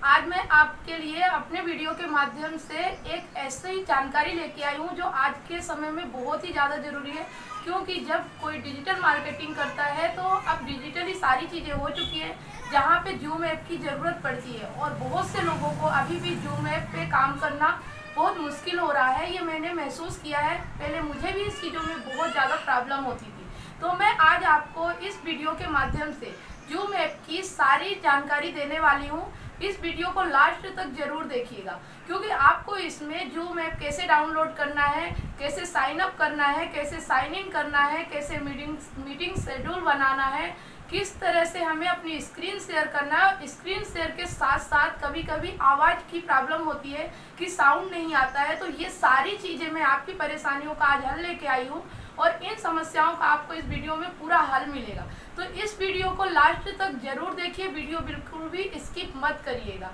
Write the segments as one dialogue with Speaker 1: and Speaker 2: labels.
Speaker 1: आज मैं आपके लिए अपने वीडियो के माध्यम से एक ऐसी जानकारी लेके आई हूँ जो आज के समय में बहुत ही ज़्यादा ज़रूरी है। क्योंकि जब कोई डिजिटल मार्केटिंग करता है तो अब डिजिटली सारी चीज़ें हो चुकी है, जहाँ पे जूम ऐप की ज़रूरत पड़ती है और बहुत से लोगों को अभी भी जूम ऐप पे काम करना बहुत मुश्किल हो रहा है। ये मैंने महसूस किया है, पहले मुझे भी इस चीज़ों में बहुत ज़्यादा प्रॉब्लम होती थी। तो मैं आज आपको इस वीडियो के माध्यम से जूम ऐप की सारी जानकारी देने वाली हूँ। इस वीडियो को लास्ट तक जरूर देखिएगा, क्योंकि आपको इसमें जूम ऐप कैसे डाउनलोड करना है, कैसे साइन अप करना है, कैसे साइन इन करना है, कैसे मीटिंग शेड्यूल बनाना है, किस तरह से हमें अपनी स्क्रीन शेयर करना है। स्क्रीन शेयर के साथ साथ कभी कभी आवाज़ की प्रॉब्लम होती है कि साउंड नहीं आता है। तो ये सारी चीज़ें मैं आपकी परेशानियों का आज हल लेके आई हूँ और इन समस्याओं का आपको इस वीडियो में पूरा हल मिलेगा। तो इस वीडियो को लास्ट तक जरूर देखिए, वीडियो बिल्कुल भी स्किप मत करिएगा।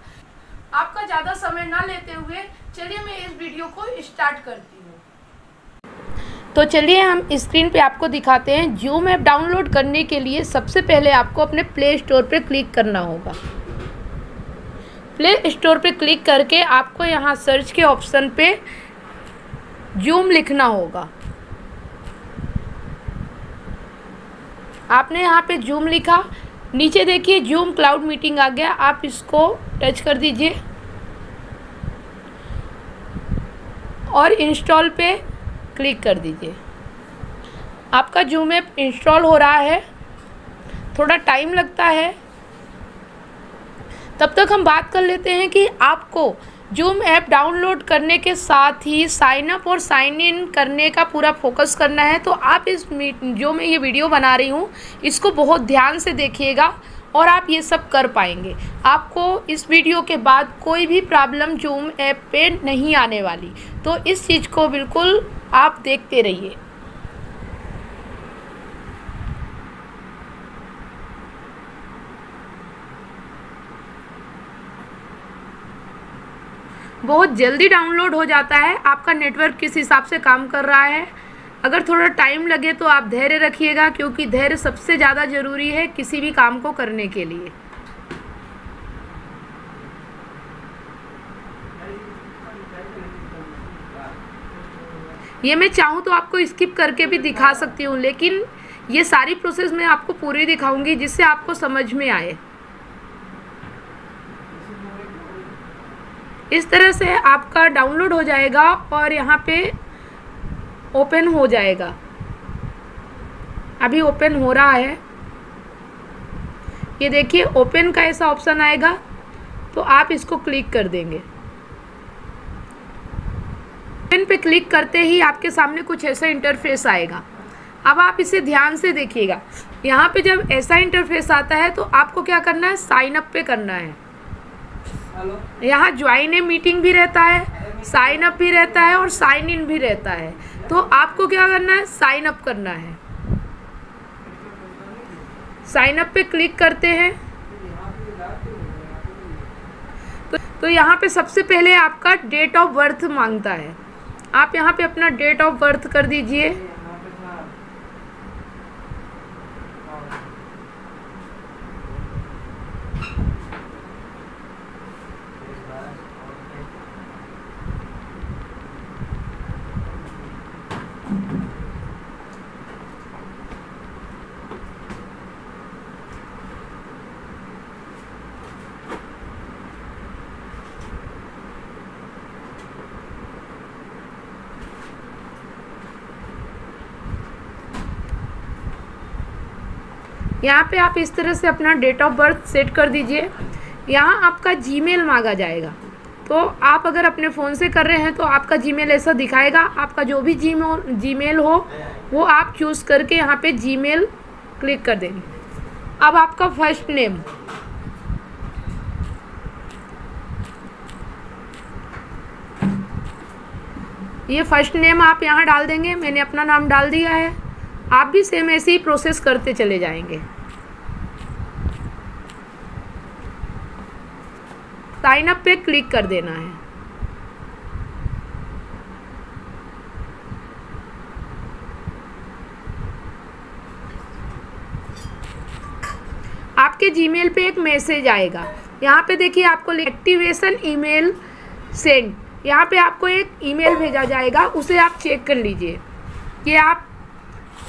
Speaker 1: आपका ज़्यादा समय ना लेते हुए चलिए मैं इस वीडियो को स्टार्ट करती हूँ। तो चलिए हम स्क्रीन पे आपको दिखाते हैं। जूम ऐप डाउनलोड करने के लिए सबसे पहले आपको अपने प्ले स्टोर पे क्लिक करना होगा। प्ले स्टोर पे क्लिक करके आपको यहाँ सर्च के ऑप्शन पे जूम लिखना होगा। आपने यहाँ पे जूम लिखा, नीचे देखिए जूम क्लाउड मीटिंग आ गया, आप इसको टच कर दीजिए और इंस्टॉल पे क्लिक कर दीजिए। आपका जूम ऐप इंस्टॉल हो रहा है, थोड़ा टाइम लगता है। तब तक हम बात कर लेते हैं कि आपको जूम ऐप डाउनलोड करने के साथ ही साइन अप और साइन इन करने का पूरा फोकस करना है। तो आप जो मैं ये वीडियो बना रही हूँ इसको बहुत ध्यान से देखिएगा और आप ये सब कर पाएंगे। आपको इस वीडियो के बाद कोई भी प्रॉब्लम जूम ऐप पे नहीं आने वाली। तो इस चीज़ को बिल्कुल आप देखते रहिए। बहुत जल्दी डाउनलोड हो जाता है। आपका नेटवर्क किस हिसाब से काम कर रहा है, अगर थोड़ा टाइम लगे तो आप धैर्य रखिएगा, क्योंकि धैर्य सबसे ज़्यादा ज़रूरी है किसी भी काम को करने के लिए। ये मैं चाहूँ तो आपको स्किप करके भी दिखा सकती हूँ, लेकिन ये सारी प्रोसेस मैं आपको पूरी दिखाऊंगी जिससे आपको समझ में आए। इस तरह से आपका डाउनलोड हो जाएगा और यहाँ पे ओपन हो जाएगा। अभी ओपन हो रहा है, ये देखिए ओपन का ऐसा ऑप्शन आएगा, तो आप इसको क्लिक कर देंगे। ओपन पे क्लिक करते ही आपके सामने कुछ ऐसा इंटरफेस आएगा। अब आप इसे ध्यान से देखिएगा। यहाँ पे जब ऐसा इंटरफेस आता है तो आपको क्या करना है, साइन अप पे करना है। यहाँ ज्वाइन ए मीटिंग भी रहता है, साइन अप भी रहता है और साइन इन भी रहता है। तो आपको क्या करना है, साइन अप करना है। साइन अप पे क्लिक करते हैं तो यहाँ पे सबसे पहले आपका डेट ऑफ बर्थ मांगता है। आप यहाँ पे अपना डेट ऑफ बर्थ कर दीजिए। यहाँ पे आप इस तरह से अपना डेट ऑफ बर्थ सेट कर दीजिए। यहाँ आपका जीमेल मांगा जाएगा। तो आप अगर अपने फ़ोन से कर रहे हैं तो आपका जीमेल ऐसा दिखाएगा। आपका जो भी जीमेल हो वो आप चूज़ करके यहाँ पे जीमेल क्लिक कर देंगे। अब आपका फर्स्ट नेम, ये फर्स्ट नेम आप यहाँ डाल देंगे। मैंने अपना नाम डाल दिया है। आप भी सेम ऐसे ही प्रोसेस करते चले जाएंगे। साइन अप पे क्लिक कर देना है। आपके जीमेल पे एक मैसेज आएगा। यहाँ पे देखिए आपको एक्टिवेशन ईमेल सेंड, यहाँ पे आपको एक ईमेल भेजा जाएगा, उसे आप चेक कर लीजिए। ये आप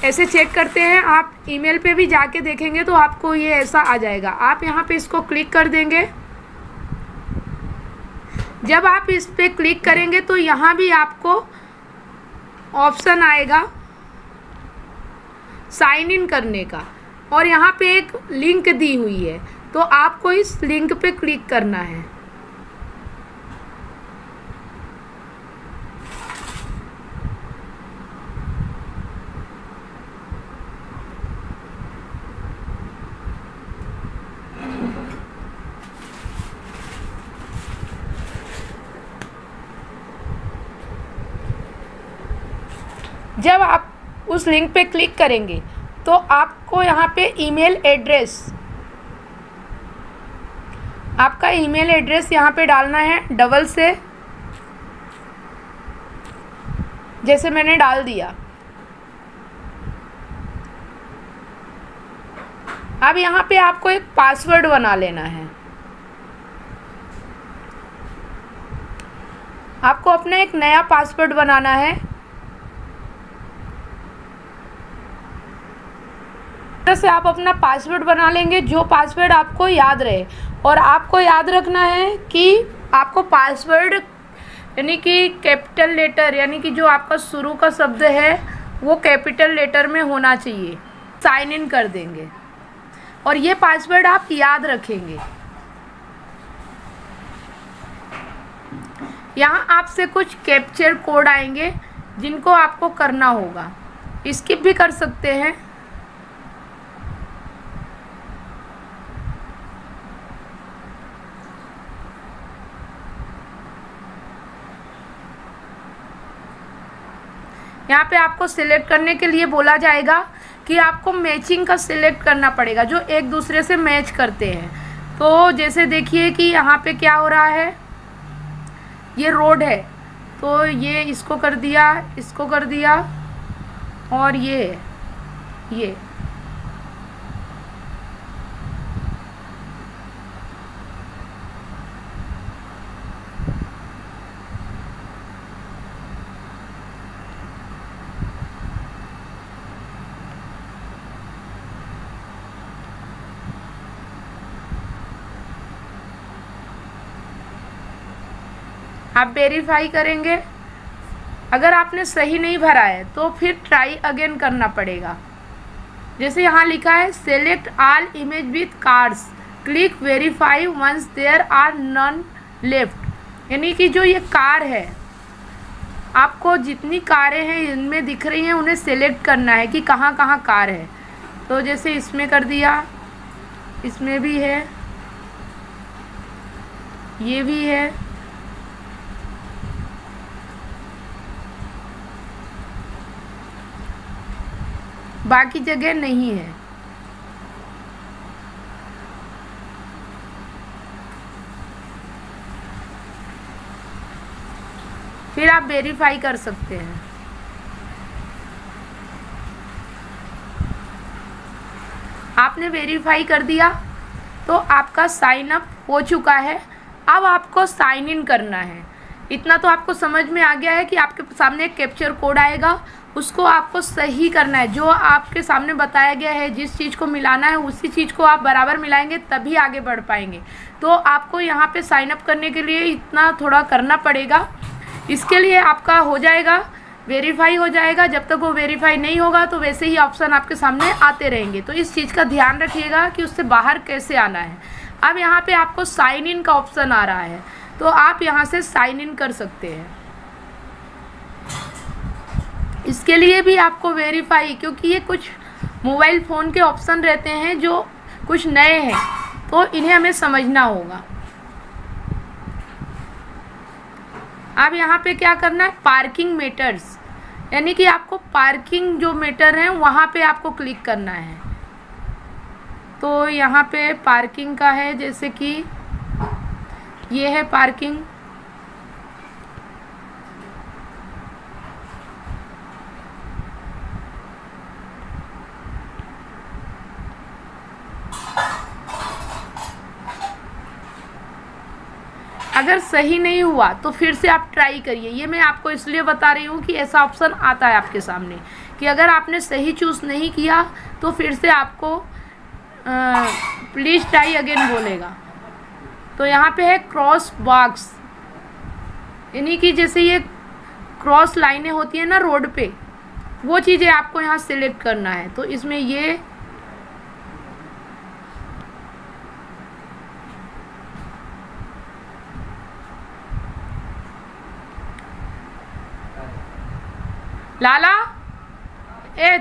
Speaker 1: ऐसे चेक करते हैं, आप ईमेल पे भी जाके देखेंगे तो आपको ये ऐसा आ जाएगा। आप यहाँ पे इसको क्लिक कर देंगे। जब आप इस पे क्लिक करेंगे तो यहाँ भी आपको ऑप्शन आएगा साइन इन करने का, और यहाँ पे एक लिंक दी हुई है, तो आपको इस लिंक पे क्लिक करना है। जब आप उस लिंक पे क्लिक करेंगे तो आपको यहाँ पे ईमेल एड्रेस, आपका ईमेल एड्रेस यहाँ पे डालना है डबल से, जैसे मैंने डाल दिया। अब यहाँ पे आपको एक पासवर्ड बना लेना है। आपको अपना एक नया पासवर्ड बनाना है। से आप अपना पासवर्ड बना लेंगे, जो पासवर्ड आपको याद रहे। और आपको याद रखना है कि आपको पासवर्ड यानी कि कैपिटल लेटर, यानी कि जो आपका शुरू का शब्द है वो कैपिटल लेटर में होना चाहिए। साइन इन कर देंगे और ये पासवर्ड आप याद रखेंगे। यहाँ आपसे कुछ कैप्चर कोड आएंगे जिनको आपको करना होगा, स्किप भी कर सकते हैं। यहाँ पे आपको सिलेक्ट करने के लिए बोला जाएगा कि आपको मैचिंग का सिलेक्ट करना पड़ेगा, जो एक दूसरे से मैच करते हैं। तो जैसे देखिए कि यहाँ पे क्या हो रहा है, ये रोड है तो ये इसको कर दिया, इसको कर दिया, और ये आप वेरीफाई करेंगे। अगर आपने सही नहीं भरा है तो फिर ट्राई अगेन करना पड़ेगा। जैसे यहाँ लिखा है select all image with cards, click verify once there are none left. यानी कि जो ये कार है, आपको जितनी कारें हैं इनमें दिख रही हैं उन्हें सेलेक्ट करना है कि कहाँ कहाँ कार है। तो जैसे इसमें कर दिया, इसमें भी है, ये भी है, बाकी जगह नहीं है। फिर आप वेरीफाई कर सकते हैं। आपने वेरीफाई कर दिया तो आपका साइन अप हो चुका है। अब आपको साइन इन करना है। इतना तो आपको समझ में आ गया है कि आपके सामने एक कैप्चर कोड आएगा, उसको आपको सही करना है। जो आपके सामने बताया गया है, जिस चीज़ को मिलाना है उसी चीज़ को आप बराबर मिलाएंगे तभी आगे बढ़ पाएंगे। तो आपको यहाँ पे साइन अप करने के लिए इतना थोड़ा करना पड़ेगा। इसके लिए आपका हो जाएगा, वेरीफाई हो जाएगा। जब तक वो वेरीफाई नहीं होगा तो वैसे ही ऑप्शन आपके सामने आते रहेंगे। तो इस चीज़ का ध्यान रखिएगा कि उससे बाहर कैसे आना है। अब यहाँ पे आपको साइन इन का ऑप्शन आ रहा है, तो आप यहाँ से साइन इन कर सकते हैं। इसके लिए भी आपको वेरीफाई, क्योंकि ये कुछ मोबाइल फ़ोन के ऑप्शन रहते हैं जो कुछ नए हैं, तो इन्हें हमें समझना होगा। अब यहाँ पे क्या करना है, पार्किंग मेटर्स, यानी कि आपको पार्किंग जो मेटर हैं वहाँ पे आपको क्लिक करना है। तो यहाँ पे पार्किंग का है, जैसे कि ये है पार्किंग। अगर सही नहीं हुआ तो फिर से आप ट्राई करिए। ये मैं आपको इसलिए बता रही हूँ कि ऐसा ऑप्शन आता है आपके सामने कि अगर आपने सही चूज़ नहीं किया तो फिर से आपको प्लीज़ ट्राई अगेन बोलेगा। तो यहाँ पे है क्रॉस बॉक्स, यानी कि जैसे ये क्रॉस लाइनें होती है ना रोड पे, वो चीज़ें आपको यहाँ सिलेक्ट करना है। तो इसमें ये लाला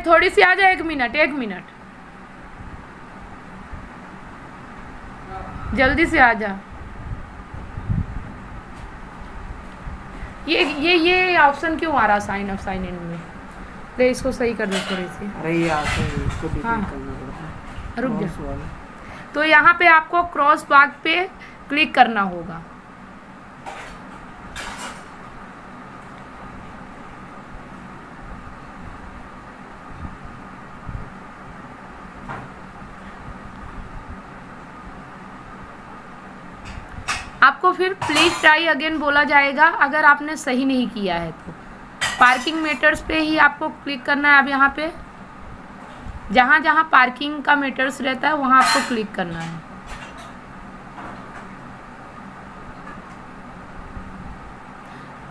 Speaker 1: थोड़ी सी आ जा, 1 मिनट 1 मिनट, जल्दी से आ जा। ये ऑप्शन क्यों आ रहा साइन अप साइन इन में? ले इसको सही कर दे थोड़ी सी।
Speaker 2: अरे ये आता है, इसको डिलीट
Speaker 1: हाँ,
Speaker 2: करना पड़ता है।
Speaker 1: रुक जा। तो यहाँ पे आपको क्रॉस बाग पे क्लिक करना होगा। आपको फिर प्लीज ट्राई अगेन बोला जाएगा अगर आपने सही नहीं किया है तो। पार्किंग मेटर्स पे ही आपको क्लिक करना है। अब यहाँ पे जहाँ जहाँ पार्किंग का मेटर्स रहता है वहाँ आपको क्लिक करना है।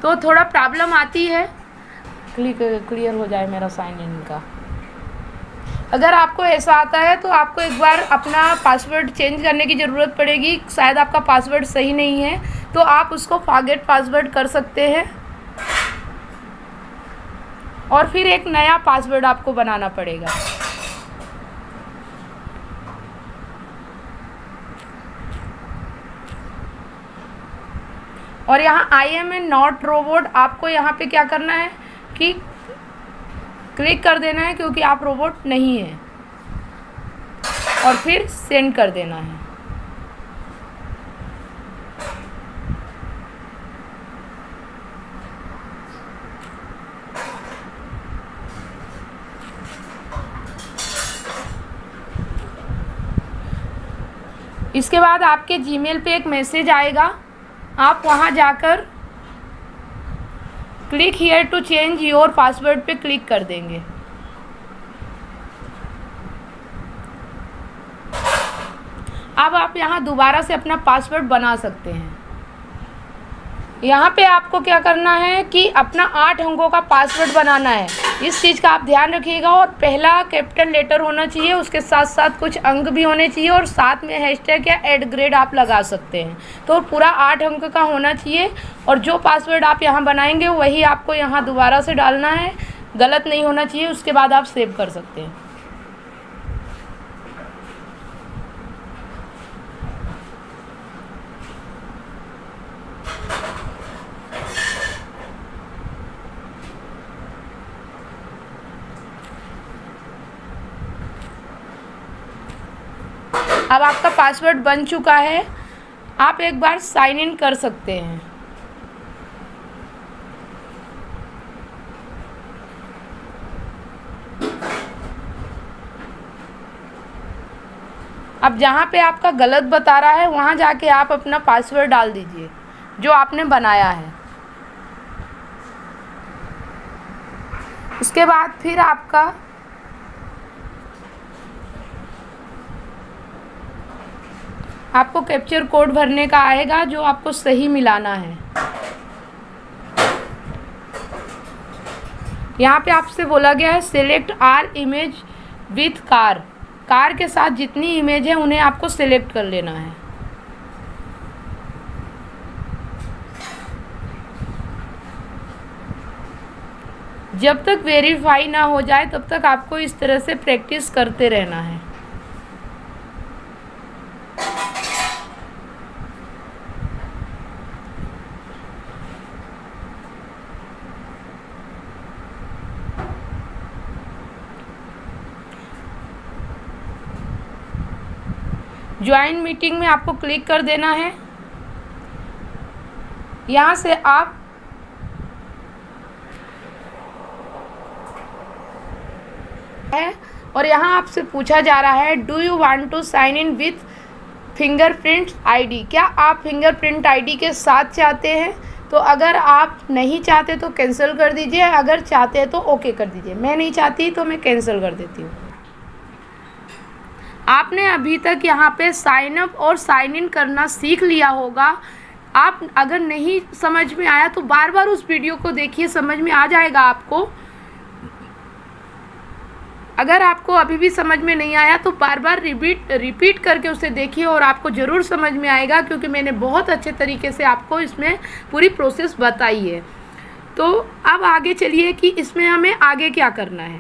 Speaker 1: तो थोड़ा प्रॉब्लम आती है, क्लियर हो जाए मेरा साइन इन का। अगर आपको ऐसा आता है तो आपको एक बार अपना पासवर्ड चेंज करने की ज़रूरत पड़ेगी। शायद आपका पासवर्ड सही नहीं है तो आप उसको फॉरगेट पासवर्ड कर सकते हैं और फिर एक नया पासवर्ड आपको बनाना पड़ेगा। और यहाँ I am a not robot, आपको यहाँ पे क्या करना है कि क्लिक कर देना है क्योंकि आप रोबोट नहीं हैं, और फिर सेंड कर देना है। इसके बाद आपके जीमेल पे एक मैसेज आएगा, आप वहाँ जाकर click here to change your password पे क्लिक कर देंगे। अब आप यहाँ दोबारा से अपना पासवर्ड बना सकते हैं। यहाँ पे आपको क्या करना है कि अपना 8 अंकों का पासवर्ड बनाना है। इस चीज़ का आप ध्यान रखिएगा। और पहला कैपिटल लेटर होना चाहिए, उसके साथ साथ कुछ अंक भी होने चाहिए और साथ में हैशटैग या ऐड ग्रेड आप लगा सकते हैं। तो पूरा 8 अंक का होना चाहिए और जो पासवर्ड आप यहाँ बनाएंगे वही आपको यहाँ दोबारा से डालना है, गलत नहीं होना चाहिए। उसके बाद आप सेव कर सकते हैं। अब आपका पासवर्ड बन चुका है, आप एक बार साइन इन कर सकते हैं। अब जहाँ पे आपका गलत बता रहा है वहाँ जाके आप अपना पासवर्ड डाल दीजिए जो आपने बनाया है। उसके बाद फिर आपको कैप्चर कोड भरने का आएगा जो आपको सही मिलाना है। यहाँ पे आपसे बोला गया है select all image with car. Car के साथ जितनी इमेज है उन्हें आपको सिलेक्ट कर लेना है। जब तक वेरीफाई ना हो जाए तब तक आपको इस तरह से प्रैक्टिस करते रहना है। ज्वाइन मीटिंग में आपको क्लिक कर देना है। यहाँ से आप और यहाँ आपसे पूछा जा रहा है do you want to sign in with fingerprint ID. क्या आप फिंगरप्रिंट आईडी के साथ चाहते हैं? तो अगर आप नहीं चाहते तो कैंसिल कर दीजिए, अगर चाहते हैं तो ओके कर दीजिए। मैं नहीं चाहती तो मैं कैंसिल कर देती हूँ। आपने अभी तक यहाँ पे साइन अप और साइन इन करना सीख लिया होगा। आप अगर नहीं समझ में आया तो बार बार उस वीडियो को देखिए, समझ में आ जाएगा आपको। अगर आपको अभी भी समझ में नहीं आया तो बार बार रिपीट करके उसे देखिए और आपको ज़रूर समझ में आएगा, क्योंकि मैंने बहुत अच्छे तरीके से आपको इसमें पूरी प्रोसेस बताई है। तो अब आगे चलिए कि इसमें हमें आगे क्या करना है।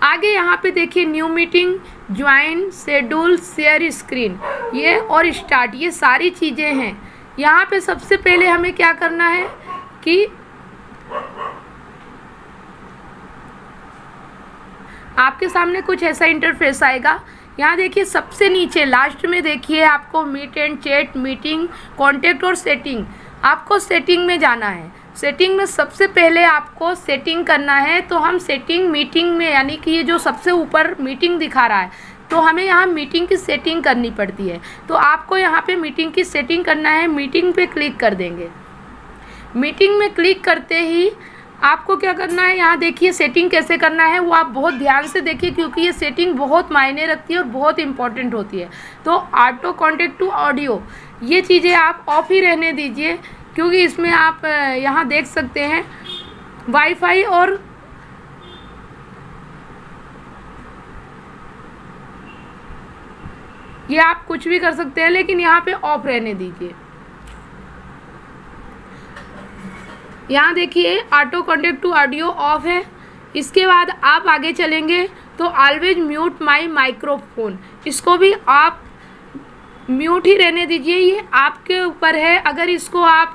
Speaker 1: आगे यहाँ पे देखिए new meeting, join, schedule, share screen, ये और स्टार्ट, ये सारी चीज़ें हैं। यहाँ पे सबसे पहले हमें क्या करना है कि आपके सामने कुछ ऐसा इंटरफेस आएगा। यहाँ देखिए सबसे नीचे लास्ट में देखिए आपको meet and chat, meeting, contact और सेटिंग। आपको सेटिंग में जाना है। सेटिंग में सबसे पहले आपको सेटिंग करना है। तो हम सेटिंग मीटिंग में, यानी कि ये जो सबसे ऊपर मीटिंग दिखा रहा है, तो हमें यहाँ मीटिंग की सेटिंग करनी पड़ती है। तो आपको यहाँ पे मीटिंग की सेटिंग करना है। मीटिंग पे क्लिक कर देंगे। मीटिंग में क्लिक करते ही आपको क्या करना है, यहाँ देखिए सेटिंग कैसे करना है वो आप बहुत ध्यान से देखिए, क्योंकि ये सेटिंग बहुत मायने रखती है और बहुत इंपॉर्टेंट होती है। तो ऑटो कॉन्टेक्ट टू ऑडियो, ये चीज़ें आप ऑफ ही रहने दीजिए, क्योंकि इसमें आप यहाँ देख सकते हैं वाईफाई और ये आप कुछ भी कर सकते हैं, लेकिन यहाँ पे ऑफ रहने दीजिए। यहाँ देखिए auto connect to audio off है। इसके बाद आप आगे चलेंगे तो ऑलवेज म्यूट माई माइक्रोफोन, इसको भी आप म्यूट ही रहने दीजिए। ये आपके ऊपर है। अगर इसको आप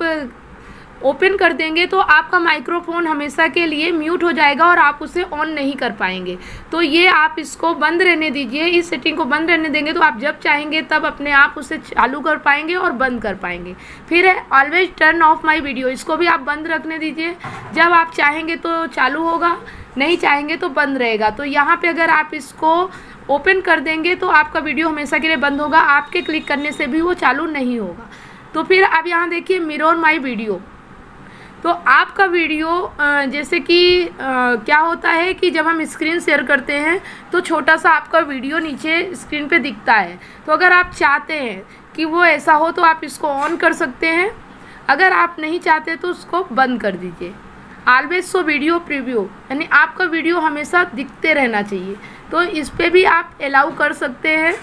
Speaker 1: ओपन कर देंगे तो आपका माइक्रोफोन हमेशा के लिए म्यूट हो जाएगा और आप उसे ऑन नहीं कर पाएंगे। तो ये आप इसको बंद रहने दीजिए। इस सेटिंग को बंद रहने देंगे तो आप जब चाहेंगे तब अपने आप उसे चालू कर पाएंगे और बंद कर पाएंगे। फिर है always turn of my video, इसको भी आप बंद रखने दीजिए। जब आप चाहेंगे तो चालू होगा, नहीं चाहेंगे तो बंद रहेगा। तो यहाँ पे अगर आप इसको ओपन कर देंगे तो आपका वीडियो हमेशा के लिए बंद होगा, आपके क्लिक करने से भी वो चालू नहीं होगा। तो फिर अब यहाँ देखिए मिरर माई वीडियो। तो आपका वीडियो जैसे कि क्या होता है कि जब हम स्क्रीन शेयर करते हैं तो छोटा सा आपका वीडियो नीचे स्क्रीन पे दिखता है। तो अगर आप चाहते हैं कि वो ऐसा हो तो आप इसको ऑन कर सकते हैं, अगर आप नहीं चाहते तो उसको बंद कर दीजिए। ऑलवेज शो वीडियो प्रीव्यू, यानी आपका वीडियो हमेशा दिखते रहना चाहिए। तो इस पर भी आप अलाउ कर सकते हैं।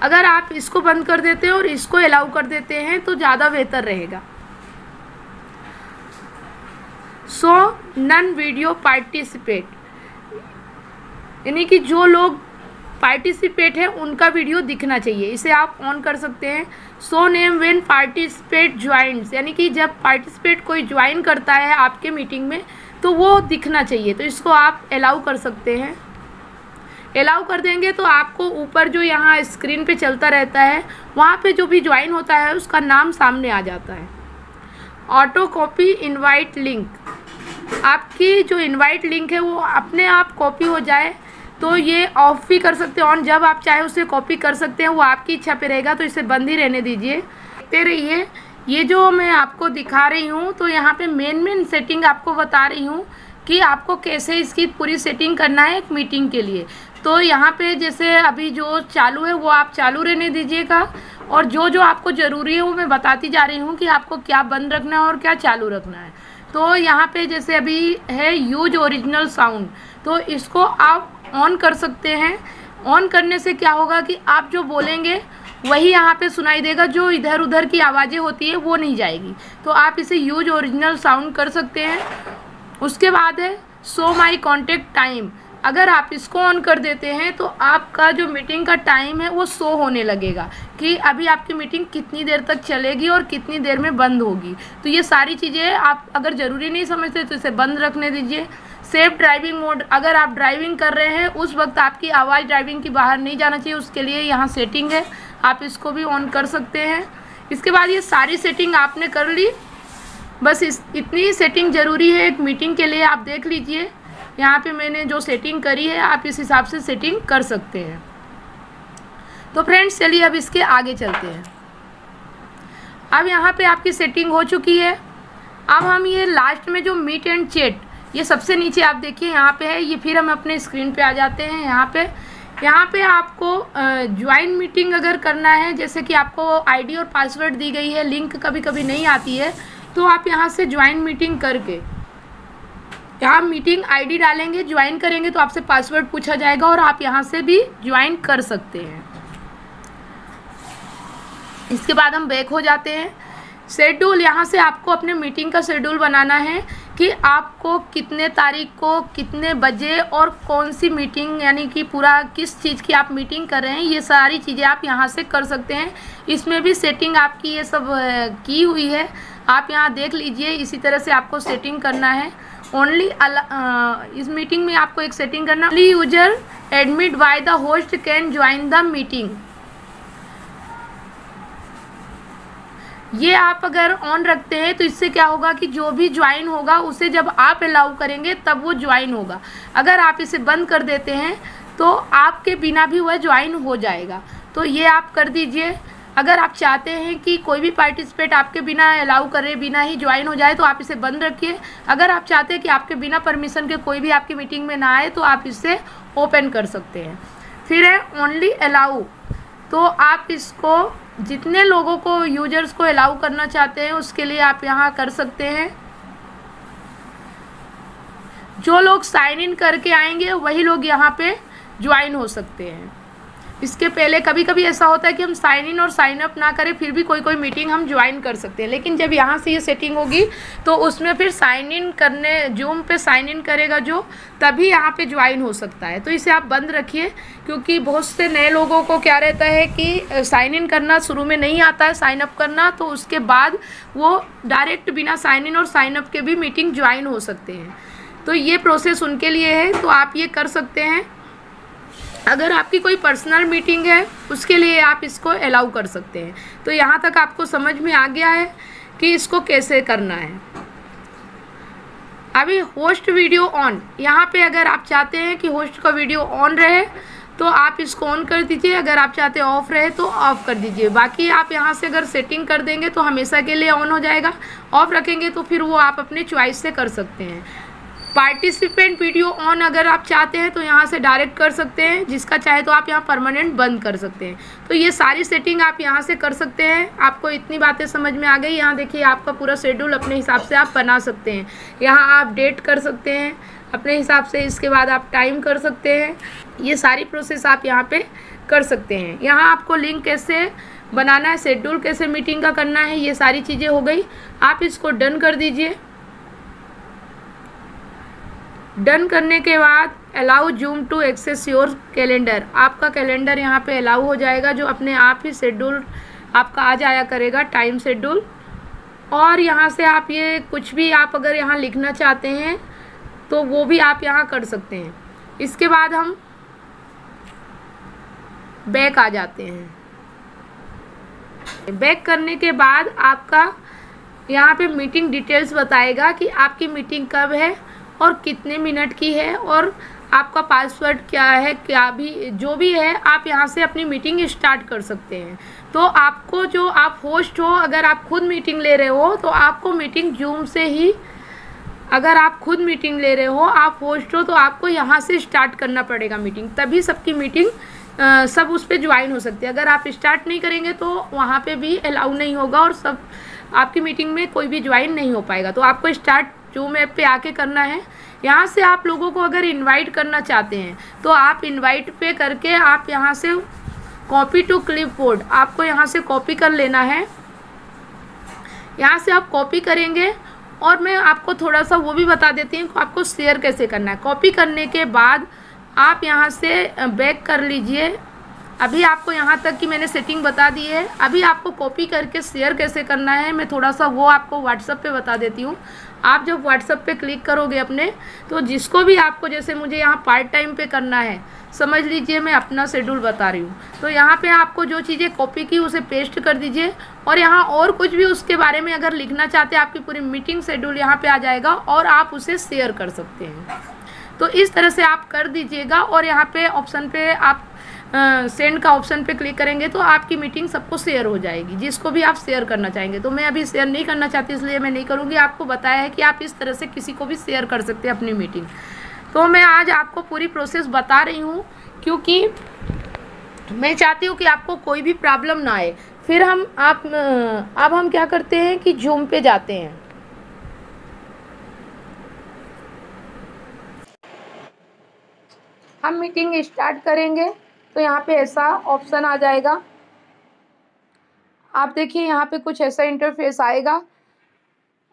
Speaker 1: अगर आप इसको बंद कर देते हैं और इसको अलाउ कर देते हैं तो ज़्यादा बेहतर रहेगा। सो नन वीडियो पार्टिसिपेट, यानी कि जो लोग पार्टिसिपेट है उनका वीडियो दिखना चाहिए, इसे आप ऑन कर सकते हैं। So name when participate joins, यानी कि जब पार्टिसिपेट कोई ज्वाइन करता है आपके मीटिंग में तो वो दिखना चाहिए। तो इसको आप अलाउ कर सकते हैं। अलाउ कर देंगे तो आपको ऊपर जो यहाँ स्क्रीन पे चलता रहता है वहाँ पे जो भी ज्वाइन होता है उसका नाम सामने आ जाता है। ऑटो कॉपी इनवाइट लिंक, आपकी जो इनवाइट लिंक है वो अपने आप कॉपी हो जाए तो ये ऑफ भी कर सकते हैं, ऑन जब आप चाहे उसे कॉपी कर सकते हैं, वो आपकी इच्छा पे रहेगा। तो इसे बंद ही रहने दीजिए। देखते रहिए। ये जो मैं आपको दिखा रही हूँ तो यहाँ पे मेन सेटिंग आपको बता रही हूँ कि आपको कैसे इसकी पूरी सेटिंग करना है एक मीटिंग के लिए। तो यहाँ पे जैसे अभी जो चालू है वो आप चालू रहने दीजिएगा, और जो जो आपको ज़रूरी है वो मैं बताती जा रही हूँ कि आपको क्या बंद रखना है और क्या चालू रखना है। तो यहाँ पे जैसे अभी है यूज ओरिजिनल साउंड, तो इसको आप ऑन कर सकते हैं। ऑन करने से क्या होगा कि आप जो बोलेंगे वही यहाँ पे सुनाई देगा, जो इधर उधर की आवाज़ें होती है वो नहीं जाएगी। तो आप इसे यूज ओरिजिनल साउंड कर सकते हैं। उसके बाद है शो माई कॉन्टेक्ट टाइम, अगर आप इसको ऑन कर देते हैं तो आपका जो मीटिंग का टाइम है वो शो होने लगेगा कि अभी आपकी मीटिंग कितनी देर तक चलेगी और कितनी देर में बंद होगी। तो ये सारी चीज़ें आप अगर ज़रूरी नहीं समझते तो इसे बंद रखने दीजिए। सेफ ड्राइविंग मोड, अगर आप ड्राइविंग कर रहे हैं उस वक्त आपकी आवाज़ ड्राइविंग की बाहर नहीं जाना चाहिए, उसके लिए यहाँ सेटिंग है, आप इसको भी ऑन कर सकते हैं। इसके बाद ये सारी सेटिंग आपने कर ली, बस इतनी सेटिंग ज़रूरी है एक मीटिंग के लिए। आप देख लीजिए यहाँ पे मैंने जो सेटिंग करी है, आप इस हिसाब से सेटिंग कर सकते हैं। तो फ्रेंड्स चलिए अब इसके आगे चलते हैं। अब यहाँ पे आपकी सेटिंग हो चुकी है। अब हम ये लास्ट में जो मीट एंड चैट, ये सबसे नीचे आप देखिए यहाँ पे है, ये फिर हम अपने स्क्रीन पे आ जाते हैं। यहाँ पे आपको ज्वाइन मीटिंग अगर करना है, जैसे कि आपको आईडी और पासवर्ड दी गई है, लिंक कभी कभी नहीं आती है, तो आप यहाँ से ज्वाइन मीटिंग करके यहाँ मीटिंग आईडी डालेंगे, ज्वाइन करेंगे तो आपसे पासवर्ड पूछा जाएगा और आप यहाँ से भी ज्वाइन कर सकते हैं। इसके बाद हम बैक हो जाते हैं। शेड्यूल, यहाँ से आपको अपने मीटिंग का शेड्यूल बनाना है कि आपको कितने तारीख को कितने बजे और कौन सी मीटिंग, यानी कि पूरा किस चीज़ की आप मीटिंग कर रहे हैं, ये सारी चीज़ें आप यहाँ से कर सकते हैं। इसमें भी सेटिंग आपकी ये सब की हुई है, आप यहाँ देख लीजिए। इसी तरह से आपको सेटिंग करना है। ओनली इस मीटिंग में आपको एक सेटिंग करना, only user admit by the host can join the meeting. ये आप अगर ऑन रखते हैं तो इससे क्या होगा कि जो भी ज्वाइन होगा उसे जब आप अलाउ करेंगे तब वो ज्वाइन होगा। अगर आप इसे बंद कर देते हैं तो आपके बिना भी वह ज्वाइन हो जाएगा। तो ये आप कर दीजिए। अगर आप चाहते हैं कि कोई भी पार्टिसिपेट आपके बिना अलाउ करे, बिना ही ज्वाइन हो जाए, तो आप इसे बंद रखिए। अगर आप चाहते हैं कि आपके बिना परमिशन के कोई भी आपकी मीटिंग में ना आए तो आप इसे ओपन कर सकते हैं। फिर है ओनली अलाउ, तो आप इसको जितने लोगों को, यूजर्स को अलाउ करना चाहते हैं उसके लिए आप यहाँ कर सकते हैं। जो लोग साइन इन करके आएंगे वही लोग यहाँ पे ज्वाइन हो सकते हैं। इसके पहले कभी कभी ऐसा होता है कि हम साइन इन और साइन अप ना करें फिर भी कोई मीटिंग हम ज्वाइन कर सकते हैं, लेकिन जब यहाँ से ये सेटिंग होगी तो उसमें फिर साइन इन करने, जूम पे साइन इन करेगा जो, तभी यहाँ पे ज्वाइन हो सकता है। तो इसे आप बंद रखिए, क्योंकि बहुत से नए लोगों को क्या रहता है कि साइन इन करना शुरू में नहीं आता है, साइन अप करना, तो उसके बाद वो डायरेक्ट बिना साइन इन और साइन अप के भी मीटिंग ज्वाइन हो सकते हैं। तो ये प्रोसेस उनके लिए है, तो आप ये कर सकते हैं। अगर आपकी कोई पर्सनल मीटिंग है उसके लिए आप इसको अलाउ कर सकते हैं। तो यहाँ तक आपको समझ में आ गया है कि इसको कैसे करना है। अभी होस्ट वीडियो ऑन, यहाँ पे अगर आप चाहते हैं कि होस्ट का वीडियो ऑन रहे तो आप इसको ऑन कर दीजिए, अगर आप चाहते हैं ऑफ रहे तो ऑफ कर दीजिए। बाकी आप यहाँ से अगर सेटिंग कर देंगे तो हमेशा के लिए ऑन हो जाएगा, ऑफ रखेंगे तो फिर वो आप अपने चॉइस से कर सकते हैं। पार्टिसिपेंट वीडियो ऑन अगर आप चाहते हैं तो यहाँ से डायरेक्ट कर सकते हैं, जिसका चाहे तो आप यहाँ परमानेंट बंद कर सकते हैं। तो ये सारी सेटिंग आप यहाँ से कर सकते हैं। आपको इतनी बातें समझ में आ गई। यहाँ देखिए आपका पूरा शेड्यूल अपने हिसाब से आप बना सकते हैं। यहाँ आप डेट कर सकते हैं अपने हिसाब से, इसके बाद आप टाइम कर सकते हैं। ये सारी प्रोसेस आप यहाँ पे कर सकते हैं। यहाँ आपको लिंक कैसे बनाना है, शेड्यूल कैसे मीटिंग का करना है, ये सारी चीज़ें हो गई। आप इसको डन कर दीजिए। डन करने के बाद allow Zoom to access your calendar, आपका कैलेंडर यहाँ पे अलाउ हो जाएगा, जो अपने आप ही शेड्यूल आपका आ जाया करेगा, टाइम शेड्यूल। और यहाँ से आप ये कुछ भी आप अगर यहाँ लिखना चाहते हैं तो वो भी आप यहाँ कर सकते हैं। इसके बाद हम बैक आ जाते हैं। बैक करने के बाद आपका यहाँ पे मीटिंग डिटेल्स बताएगा कि आपकी मीटिंग कब है और कितने मिनट की है और आपका पासवर्ड क्या है, क्या भी जो भी है आप यहाँ से अपनी मीटिंग स्टार्ट कर सकते हैं। तो आपको, जो आप होस्ट हो, अगर आप खुद मीटिंग ले रहे हो तो आपको मीटिंग जूम से ही, अगर आप खुद मीटिंग ले रहे हो, आप होस्ट हो, तो आपको यहाँ से स्टार्ट करना पड़ेगा मीटिंग, तभी सबकी मीटिंग सब उस पर ज्वाइन हो सकती है। अगर आप स्टार्ट नहीं करेंगे तो वहाँ पे भी अलाउ नहीं होगा और सब आपकी मीटिंग में कोई भी ज्वाइन नहीं हो पाएगा। तो आपको स्टार्ट जूम ऐप पे आके करना है। यहाँ से आप लोगों को अगर इनवाइट करना चाहते हैं तो आप इनवाइट पे करके आप यहाँ से कॉपी टू क्लिपबोर्ड, आपको यहाँ से कॉपी कर लेना है। यहाँ से आप कॉपी करेंगे और मैं आपको थोड़ा सा वो भी बता देती हूँ आपको शेयर कैसे करना है। कॉपी करने के बाद आप यहाँ से बैक कर लीजिए। अभी आपको यहाँ तक कि मैंने सेटिंग बता दी है। अभी आपको कॉपी करके शेयर कैसे करना है मैं थोड़ा सा वो आपको व्हाट्सएप पे बता देती हूँ। आप जब व्हाट्सएप पे क्लिक करोगे अपने, तो जिसको भी आपको, जैसे मुझे यहाँ पार्ट टाइम पे करना है, समझ लीजिए मैं अपना शेड्यूल बता रही हूँ, तो यहाँ पे आपको जो चीज़ें कॉपी की उसे पेस्ट कर दीजिए और यहाँ और कुछ भी उसके बारे में अगर लिखना चाहते हैं, आपकी पूरी मीटिंग शेड्यूल यहाँ पे आ जाएगा और आप उसे शेयर कर सकते हैं। तो इस तरह से आप कर दीजिएगा। और यहाँ पे ऑप्शन पे आप सेंड का ऑप्शन पे क्लिक करेंगे तो आपकी मीटिंग सबको शेयर हो जाएगी, जिसको भी आप शेयर करना चाहेंगे। तो मैं अभी शेयर नहीं करना चाहती, इसलिए मैं नहीं करूँगी। आपको बताया है कि आप इस तरह से किसी को भी शेयर कर सकते हैं अपनी मीटिंग। तो मैं आज आपको पूरी प्रोसेस बता रही हूँ, क्योंकि मैं चाहती हूँ कि आपको कोई भी प्रॉब्लम ना आए। फिर अब हम क्या करते हैं कि जूम पे जाते हैं। हम मीटिंग स्टार्ट करेंगे तो यहाँ पे ऐसा ऑप्शन आ जाएगा। आप देखिए यहाँ पे कुछ ऐसा इंटरफेस आएगा।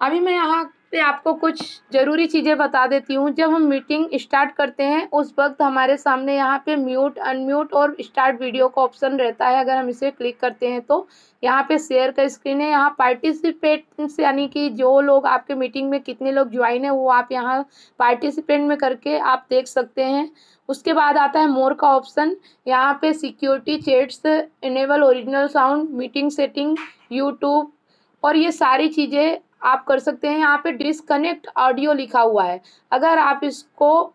Speaker 1: अभी मैं यहाँ पे आपको कुछ ज़रूरी चीज़ें बता देती हूँ। जब हम मीटिंग स्टार्ट करते हैं उस वक्त हमारे सामने यहाँ पे म्यूट, अनम्यूट और स्टार्ट वीडियो का ऑप्शन रहता है। अगर हम इसे क्लिक करते हैं तो यहाँ पे शेयर का स्क्रीन है। यहाँ पार्टिसिपेंट्स यानी कि जो लोग आपके मीटिंग में कितने लोग ज्वाइन है वो आप यहाँ पार्टिसिपेंट में करके आप देख सकते हैं। उसके बाद आता है मोर का ऑप्शन। यहाँ पे security, chats, enable original sound, meeting setting, YouTube और ये सारी चीज़ें आप कर सकते हैं। यहाँ पे डिसकनेक्ट ऑडियो लिखा हुआ है। अगर आप इसको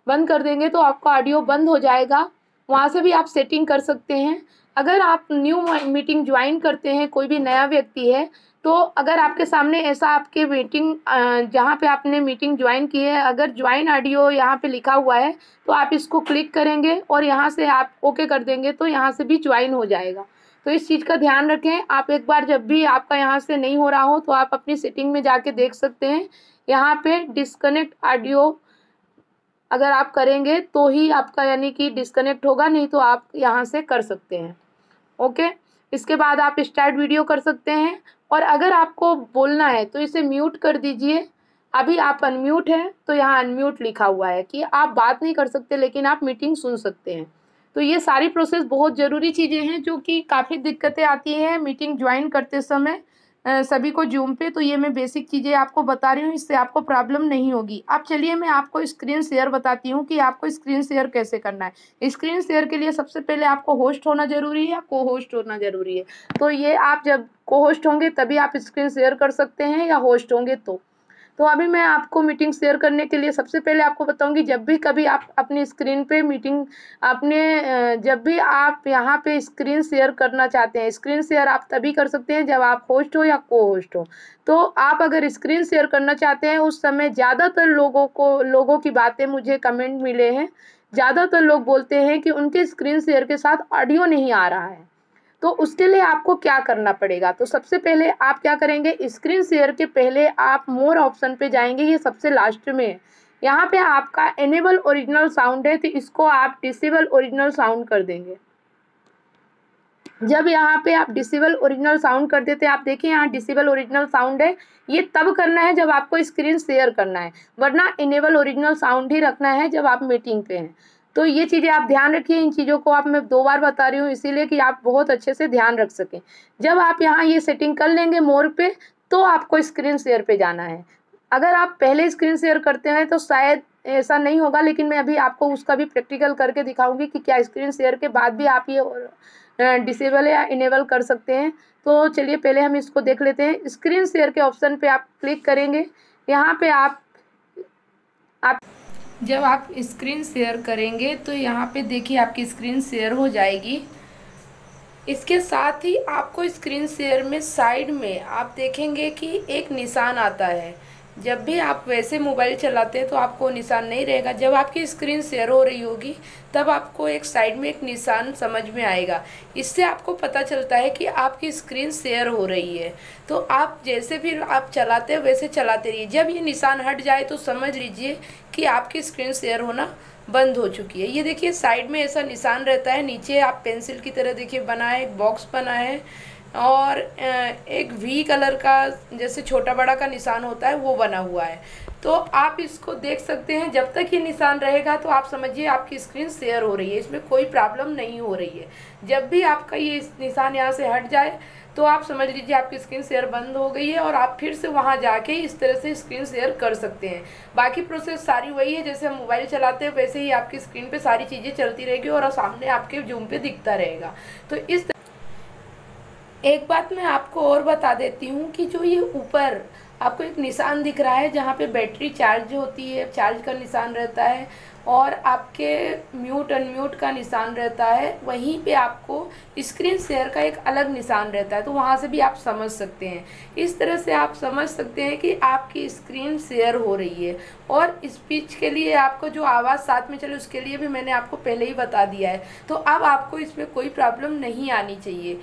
Speaker 1: बंद कर देंगे तो आपका ऑडियो बंद हो जाएगा। वहाँ से भी आप सेटिंग कर सकते हैं। अगर आप न्यू मीटिंग ज्वाइन करते हैं, कोई भी नया व्यक्ति है, तो अगर आपके सामने ऐसा आपके मीटिंग जहाँ पे आपने मीटिंग ज्वाइन की है, अगर ज्वाइन ऑडियो यहाँ पे लिखा हुआ है तो आप इसको क्लिक करेंगे और यहाँ से आप ओके कर देंगे तो यहाँ से भी ज्वाइन हो जाएगा। तो इस चीज़ का ध्यान रखें। आप एक बार जब भी आपका यहाँ से नहीं हो रहा हो तो आप अपनी सेटिंग में जाके देख सकते हैं। यहाँ पे डिस्कनेक्ट ऑडियो अगर आप करेंगे तो ही आपका यानी कि डिस्कनेक्ट होगा, नहीं तो आप यहाँ से कर सकते हैं। ओके, इसके बाद आप स्टार्ट वीडियो कर सकते हैं। और अगर आपको बोलना है तो इसे म्यूट कर दीजिए। अभी आप अनम्यूट हैं तो यहाँ अनम्यूट लिखा हुआ है कि आप बात नहीं कर सकते लेकिन आप मीटिंग सुन सकते हैं। तो ये सारी प्रोसेस बहुत ज़रूरी चीज़ें हैं जो कि काफ़ी दिक्कतें आती हैं मीटिंग ज्वाइन करते समय सभी को जूम पे। तो ये मैं बेसिक चीज़ें आपको बता रही हूँ, इससे आपको प्रॉब्लम नहीं होगी। अब चलिए मैं आपको स्क्रीन शेयर बताती हूँ कि आपको स्क्रीन शेयर कैसे करना है। स्क्रीन शेयर के लिए सबसे पहले आपको होस्ट होना ज़रूरी है या को होस्ट होना ज़रूरी है। तो ये आप जब को होस्ट होंगे तभी आप स्क्रीन शेयर कर सकते हैं या होस्ट होंगे तो अभी मैं आपको मीटिंग शेयर करने के लिए सबसे पहले आपको बताऊंगी, जब भी कभी आप अपनी स्क्रीन पे मीटिंग जब भी आप यहाँ पे स्क्रीन शेयर करना चाहते हैं, स्क्रीन शेयर आप तभी कर सकते हैं जब आप होस्ट हो या को होस्ट हो। तो आप अगर स्क्रीन शेयर करना चाहते हैं उस समय ज़्यादातर लोगों की बातें मुझे कमेंट मिले हैं। ज़्यादातर लोग बोलते हैं कि उनके स्क्रीन शेयर के साथ ऑडियो नहीं आ रहा है। तो उसके लिए आपको क्या करना पड़ेगा, तो सबसे पहले आप क्या करेंगे, स्क्रीन शेयर के पहले आप मोर ऑप्शन पे जाएंगे। ये सबसे लास्ट में है। यहाँ पे आपका इनेबल ओरिजिनल साउंड है तो इसको आप डिसेबल ओरिजिनल साउंड कर देंगे। जब यहाँ पे आप डिसेबल ओरिजिनल साउंड कर देते हैं, आप देखिए यहाँ डिसेबल ओरिजिनल साउंड है। ये तब करना है जब आपको स्क्रीन शेयर करना है, वरना इनेबल ओरिजिनल साउंड ही रखना है जब आप मीटिंग पे हैं। तो ये चीज़ें आप ध्यान रखिए। इन चीज़ों को आप मैं 2 बार बता रही हूँ इसीलिए कि आप बहुत अच्छे से ध्यान रख सकें। जब आप यहाँ ये सेटिंग कर लेंगे मोर पे तो आपको स्क्रीन शेयर पे जाना है। अगर आप पहले स्क्रीन शेयर करते हैं तो शायद ऐसा नहीं होगा, लेकिन मैं अभी आपको उसका भी प्रैक्टिकल करके दिखाऊंगी कि क्या स्क्रीन शेयर के बाद भी आप ये डिसेबल या इनेबल कर सकते हैं। तो चलिए पहले हम इसको देख लेते हैं। स्क्रीन शेयर के ऑप्शन पे आप क्लिक करेंगे। यहाँ पे आप जब आप स्क्रीन शेयर करेंगे तो यहाँ पे देखिए आपकी स्क्रीन शेयर हो जाएगी। इसके साथ ही आपको स्क्रीन शेयर में साइड में आप देखेंगे कि एक निशान आता है। जब भी आप वैसे मोबाइल चलाते हैं तो आपको निशान नहीं रहेगा। जब आपकी स्क्रीन शेयर हो रही होगी तब आपको एक साइड में एक निशान समझ में आएगा। इससे आपको पता चलता है कि आपकी स्क्रीन शेयर हो रही है। तो आप जैसे फिर आप चलाते हो वैसे चलाते रहिए। जब ये निशान हट जाए तो समझ लीजिए कि आपकी स्क्रीन शेयर होना बंद हो चुकी है। ये देखिए साइड में ऐसा निशान रहता है, नीचे आप पेंसिल की तरह देखिए बना है, एक बॉक्स बना है और एक वी कलर का जैसे छोटा बड़ा का निशान होता है वो बना हुआ है। तो आप इसको देख सकते हैं। जब तक ये निशान रहेगा तो आप समझिए आपकी स्क्रीन शेयर हो रही है, इसमें कोई प्रॉब्लम नहीं हो रही है। जब भी आपका ये निशान यहाँ से हट जाए तो आप समझ लीजिए आपकी स्क्रीन शेयर बंद हो गई है और आप फिर से वहाँ जाके इस तरह से स्क्रीन शेयर कर सकते हैं। बाकी प्रोसेस सारी वही है, जैसे हम मोबाइल चलाते हैं वैसे ही आपकी स्क्रीन पे सारी चीज़ें चलती रहेगी और सामने आपके जूम पे दिखता रहेगा। तो इस एक बात मैं आपको और बता देती हूँ कि जो ये ऊपर आपको एक निशान दिख रहा है जहाँ पे बैटरी चार्ज होती है, चार्ज का निशान रहता है, और आपके म्यूट अनम्यूट का निशान रहता है। वहीं पे आपको स्क्रीन शेयर का एक अलग निशान रहता है, तो वहाँ से भी आप समझ सकते हैं। इस तरह से आप समझ सकते हैं कि आपकी स्क्रीन शेयर हो रही है। और स्पीच के लिए आपको जो आवाज़ साथ में चले उसके लिए भी मैंने आपको पहले ही बता दिया है, तो अब आपको इसमें कोई प्रॉब्लम नहीं आनी चाहिए।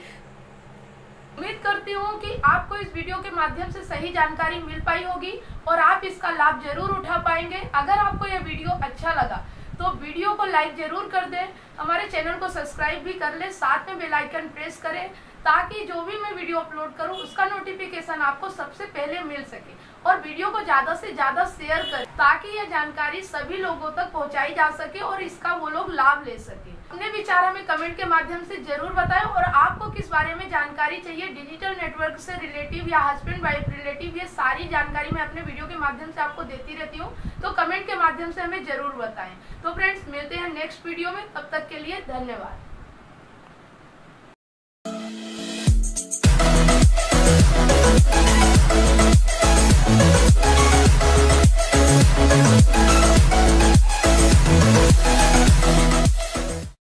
Speaker 1: उम्मीद करती हूँ कि आपको इस वीडियो के माध्यम से सही जानकारी मिल पाई होगी और आप इसका लाभ जरूर उठा पाएंगे। अगर आपको यह वीडियो अच्छा लगा तो वीडियो को लाइक जरूर कर दें, हमारे चैनल को सब्सक्राइब भी कर लें, साथ में बेल आइकन प्रेस करें ताकि जो भी मैं वीडियो अपलोड करूं उसका नोटिफिकेशन आपको सबसे पहले मिल सके। और वीडियो को ज़्यादा से ज़्यादा शेयर करें ताकि यह जानकारी सभी लोगों तक पहुंचाई जा सके और इसका वो लोग लाभ ले सके। अपने विचार हमें कमेंट के माध्यम से जरूर बताएं और आपको किस बारे में जानकारी चाहिए, डिजिटल नेटवर्क से रिलेटिव या हस्बैंड वाइफ रिलेटिव, ये सारी जानकारी मैं अपने वीडियो के माध्यम से आपको देती रहती हूँ, तो कमेंट के माध्यम से हमें जरूर बताएं। तो फ्रेंड्स, मिलते हैं नेक्स्ट वीडियो में, तब तक के लिए धन्यवाद।